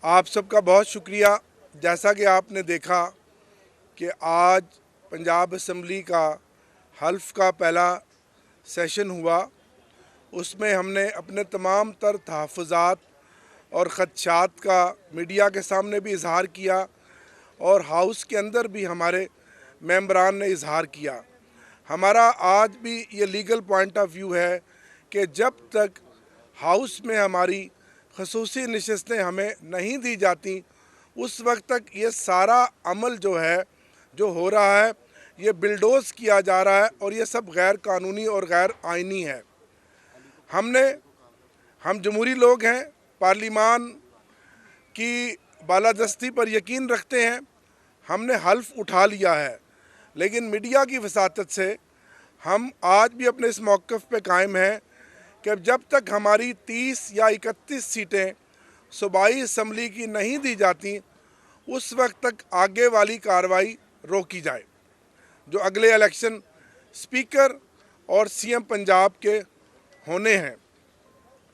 आप सबका बहुत शुक्रिया। जैसा कि आपने देखा कि आज पंजाब असम्बली का हल्फ का पहला सेशन हुआ, उसमें हमने अपने तमाम तर तहफ़्फ़ुज़ात और ख़दशात का मीडिया के सामने भी इजहार किया और हाउस के अंदर भी हमारे मेंबरान ने इजहार किया। हमारा आज भी ये लीगल पॉइंट ऑफ व्यू है कि जब तक हाउस में हमारी खसूसी नशस्तें हमें नहीं दी जाती, उस वक्त तक ये सारा अमल जो है, जो हो रहा है, ये बिल्डोज़ किया जा रहा है और ये सब गैर कानूनी और गैर आइनी है। हम जमहूरी लोग हैं, पार्लिमान की बालादस्ती पर यकीन रखते हैं। हमने हल्फ उठा लिया है, लेकिन मीडिया की वसातत से हम आज भी अपने इस मौक़िफ़ पे कायम हैं कि जब तक हमारी 30 या 31 सीटें सूबाई असम्बली की नहीं दी जाती, उस वक्त तक आगे वाली कार्रवाई रोकी जाए। जो अगले इलेक्शन स्पीकर और सीएम पंजाब के होने हैं,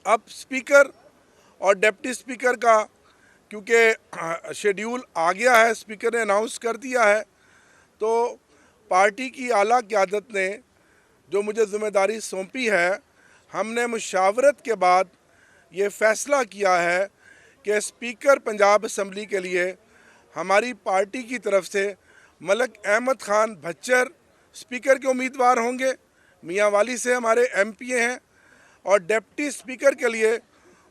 अब स्पीकर और डिप्टी स्पीकर का क्योंकि शेड्यूल आ गया है, स्पीकर ने अनाउंस कर दिया है, तो पार्टी की आला क़यादत ने जो मुझे ज़िम्मेदारी सौंपी है, हमने मुशावरत के बाद ये फ़ैसला किया है कि स्पीकर पंजाब असम्बली के लिए हमारी पार्टी की तरफ से मलक अहमद ख़ान भच्चर स्पीकर के उम्मीदवार होंगे। मियाँ वाली से हमारे एमपीए हैं और डिप्टी स्पीकर के लिए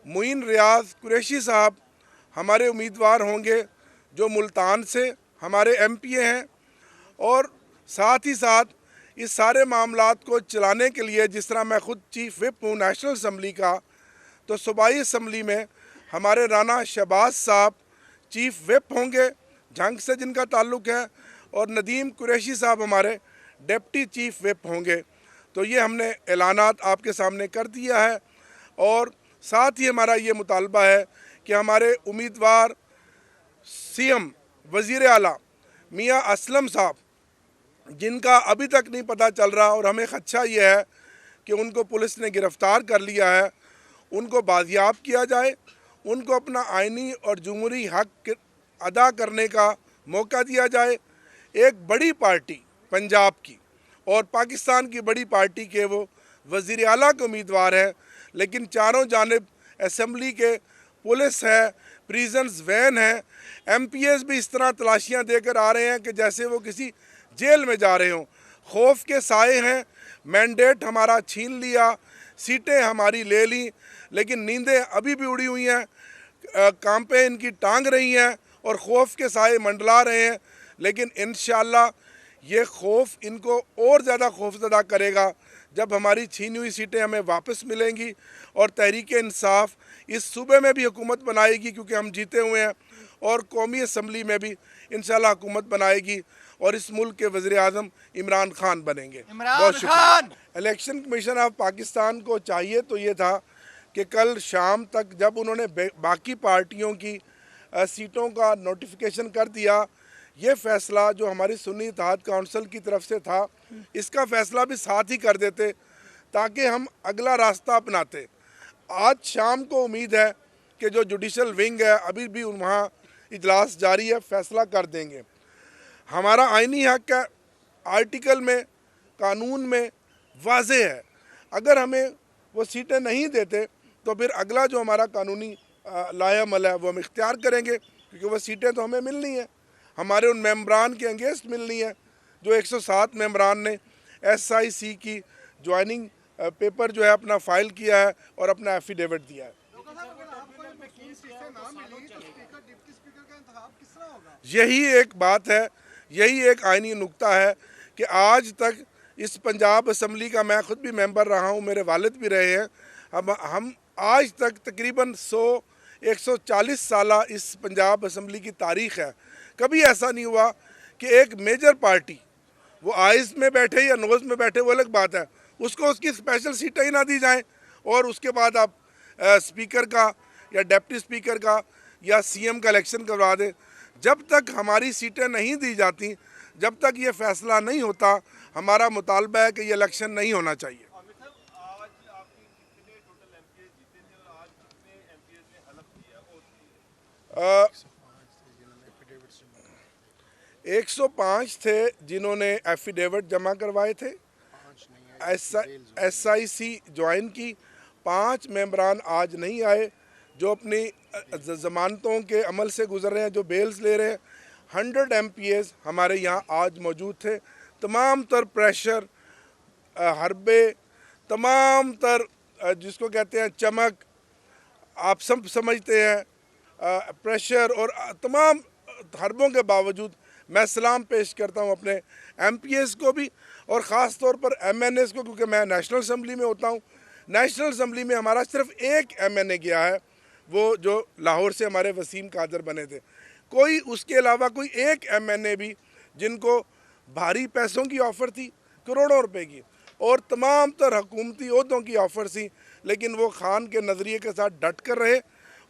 मुइन रियाज कुरैशी साहब हमारे उम्मीदवार होंगे, जो मुल्तान से हमारे एमपीए हैं। और साथ ही साथ इस सारे मामलात को चलाने के लिए, जिस तरह मैं ख़ुद चीफ विप हूँ नेशनल असम्बली का, तो सूबाई असम्बली में हमारे राना शहबाज साहब चीफ विप होंगे, झंग से जिनका ताल्लुक़ है, और नदीम कुरैशी साहब हमारे डिप्टी चीफ विप होंगे। तो ये हमने ऐलानात आपके सामने कर दिया है। और साथ ही हमारा ये मुतालबा है कि हमारे उम्मीदवार सीएम वज़ीर आला मियाँ असलम साहब, जिनका अभी तक नहीं पता चल रहा और हमें ख़दशा ये है कि उनको पुलिस ने गिरफ़्तार कर लिया है, उनको बाजियाब किया जाए, उनको अपना आइनी और जमहूरी हक़ अदा करने का मौका दिया जाए। एक बड़ी पार्टी पंजाब की और पाकिस्तान की बड़ी पार्टी के वो वज़ीर आला के उम्मीदवार हैं, लेकिन चारों जानिब असम्बली के पुलिस है, प्रिजन्स वैन है, एमपीएस भी इस तरह तलाशियाँ देकर आ रहे हैं कि जैसे वो किसी जेल में जा रहे हों। खौफ के साए हैं, मैंडेट हमारा छीन लिया, सीटें हमारी ले ली, लेकिन नींदें अभी भी उड़ी हुई हैं, कांपे इनकी टांग रही हैं और खौफ के साए मंडला रहे हैं। लेकिन इंशाअल्लाह ये खौफ इनको और ज़्यादा खौफज़दा करेगा जब हमारी छीनी हुई सीटें हमें वापस मिलेंगी और तहरीक इंसाफ इस सूबे में भी हुकूमत बनाएगी, क्योंकि हम जीते हुए हैं, और कौमी असम्बली में भी इंशाअल्लाह हुकूमत बनाएगी और इस मुल्क के वज़ीर आज़म इमरान खान बनेंगे। बहुत शुक्रिया। इलेक्शन कमीशन ऑफ पाकिस्तान को चाहिए तो ये था कि कल शाम तक जब उन्होंने बाकी पार्टियों की सीटों का नोटिफिकेशन कर दिया, ये फ़ैसला जो हमारी सुन्नी इत्तेहाद काउंसिल की तरफ से था, इसका फ़ैसला भी साथ ही कर देते ताकि हम अगला रास्ता अपनाते। आज शाम को उम्मीद है कि जो जुडिशल विंग है, अभी भी वहाँ इजलास जारी है, फ़ैसला कर देंगे। हमारा आइनी हक़ है, आर्टिकल में, कानून में वाज़े है। अगर हमें वो सीटें नहीं देते तो फिर अगला जो हमारा कानूनी लायामल है वो हम इख्तियार करेंगे, क्योंकि वो सीटें तो हमें मिलनी है, हमारे उन मेंबरान के अगेंस्ट मिलनी है जो 107 मेंबरान ने SIC की ज्वाइनिंग पेपर जो है अपना फ़ाइल किया है और अपना एफिडेविट दिया है। यही एक बात है, यही एक आइनी नुक्ता है कि आज तक इस पंजाब असम्बली का मैं ख़ुद भी मेंबर रहा हूँ, मेरे वालिद भी रहे हैं। हम आज तक तकरीबन 140 साला इस पंजाब असम्बली की तारीख़ है, कभी ऐसा नहीं हुआ कि एक मेजर पार्टी, वो आइज़ में बैठे या नोज़ में बैठे वो अलग बात है, उसको उसकी स्पेशल सीटें ही ना दी जाएं और उसके बाद आप स्पीकर का या डिप्टी स्पीकर का या सीएम का इलेक्शन करवा दें। जब तक हमारी सीटें नहीं दी जाती, जब तक ये फ़ैसला नहीं होता, हमारा मुतालबा है कि ये इलेक्शन नहीं होना चाहिए। अ, 105 थे जिन्होंने एफिडेविट जमा करवाए थे, SIC ज्वाइन की। 5 मेंबरान आज नहीं आए जो अपनी ज़मानतों के अमल से गुजर रहे हैं, जो बेल्स ले रहे हैं। 100 MPs हमारे यहाँ आज मौजूद थे। तमाम तर प्रेशर, हरबे, तमाम तर जिसको कहते हैं चमक, आप सब समझते हैं, प्रेशर और तमाम हरबों के बावजूद मैं सलाम पेश करता हूं अपने MPs को भी, और ख़ास तौर पर MNAs को, क्योंकि मैं नेशनल असम्बली में होता हूं। नेशनल असम्बली में हमारा सिर्फ एक MNA गया है, वो जो लाहौर से हमारे वसीम कादर बने थे। कोई उसके अलावा कोई एक MNA भी जिनको भारी पैसों की ऑफ़र थी, करोड़ों रुपए की, और तमाम तर हुकूमती ओहदों की ऑफ़र थी, लेकिन वो खान के नज़रिए के साथ डट कर रहे।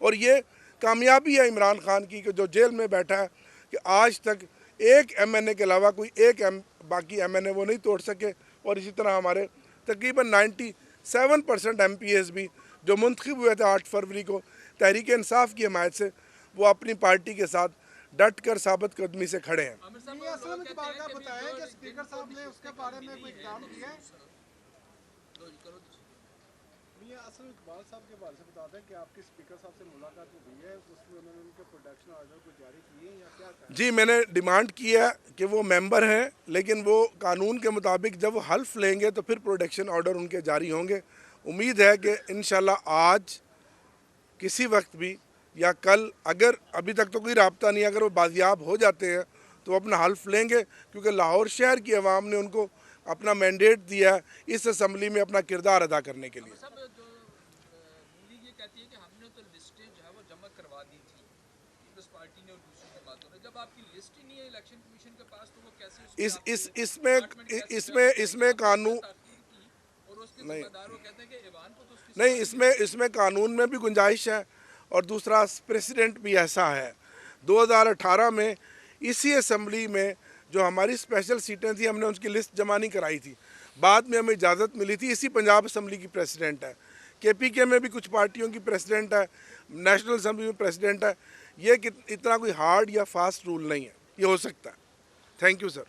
और ये कामयाबी है इमरान खान की कि जो जेल में बैठा है, कि आज तक एक MNA के अलावा कोई एक बाकी MNA वो नहीं तोड़ सके। और इसी तरह हमारे तकरीबन 97% MPs भी जो मुंतखब हुए थे 8 फरवरी को तहरीक इंसाफ की हमायत से, वो अपनी पार्टी के साथ डट कर साबित कदमी से खड़े हैं। असलम इकबाल साहब के बारे में बताते हैं कि आपकी स्पीकर साहब से मुलाकात हुई है, उसमें उन्होंने उनके प्रोटेक्शन ऑर्डर को जारी किए या क्या कहा? जी, मैंने डिमांड किया कि वो मेंबर हैं, लेकिन वो कानून के मुताबिक जब वो हल्फ लेंगे तो फिर प्रोटेक्शन ऑर्डर उनके जारी होंगे। उम्मीद है कि इंशाल्लाह आज किसी वक्त भी या कल, अगर अभी तक तो कोई राब्ता नहीं, अगर वो बाजियाब हो जाते हैं तो वो अपना हल्फ लेंगे, क्योंकि लाहौर शहर की आवाम ने उनको अपना मैंडेट दिया है इस असम्बली में अपना किरदार अदा करने के लिए। ये कहती है कि हमने तो लिस्टें जो है वो जमा करवा दी थी पीपल्स पार्टी ने और दूसरी जमातों ने, जब आपकी लिस्ट ही नहीं है इलेक्शन कमीशन के पास तो वो कैसे इसमें कानून और उसके जिम्मेदार वो कहते हैं कि ईवान को तो नहीं, इसमें कानून में भी गुंजाइश है, और दूसरा प्रेसिडेंट भी ऐसा है। 2018 में इसी असम्बली में जो हमारी स्पेशल सीटें थी, हमने उसकी लिस्ट जमा नहीं कराई थी, बाद में हमें इजाज़त मिली थी। इसी पंजाब असम्बली की प्रेसिडेंट है, KPK में भी कुछ पार्टियों की प्रेसिडेंट है, नेशनल असम्बली में प्रेसिडेंट है। ये इतना कोई हार्ड या फास्ट रूल नहीं है, ये हो सकता है। Thank you sir.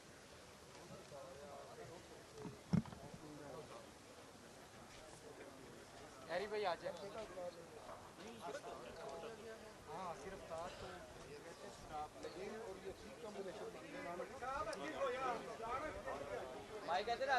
भाई आ जाए भाई कहते ना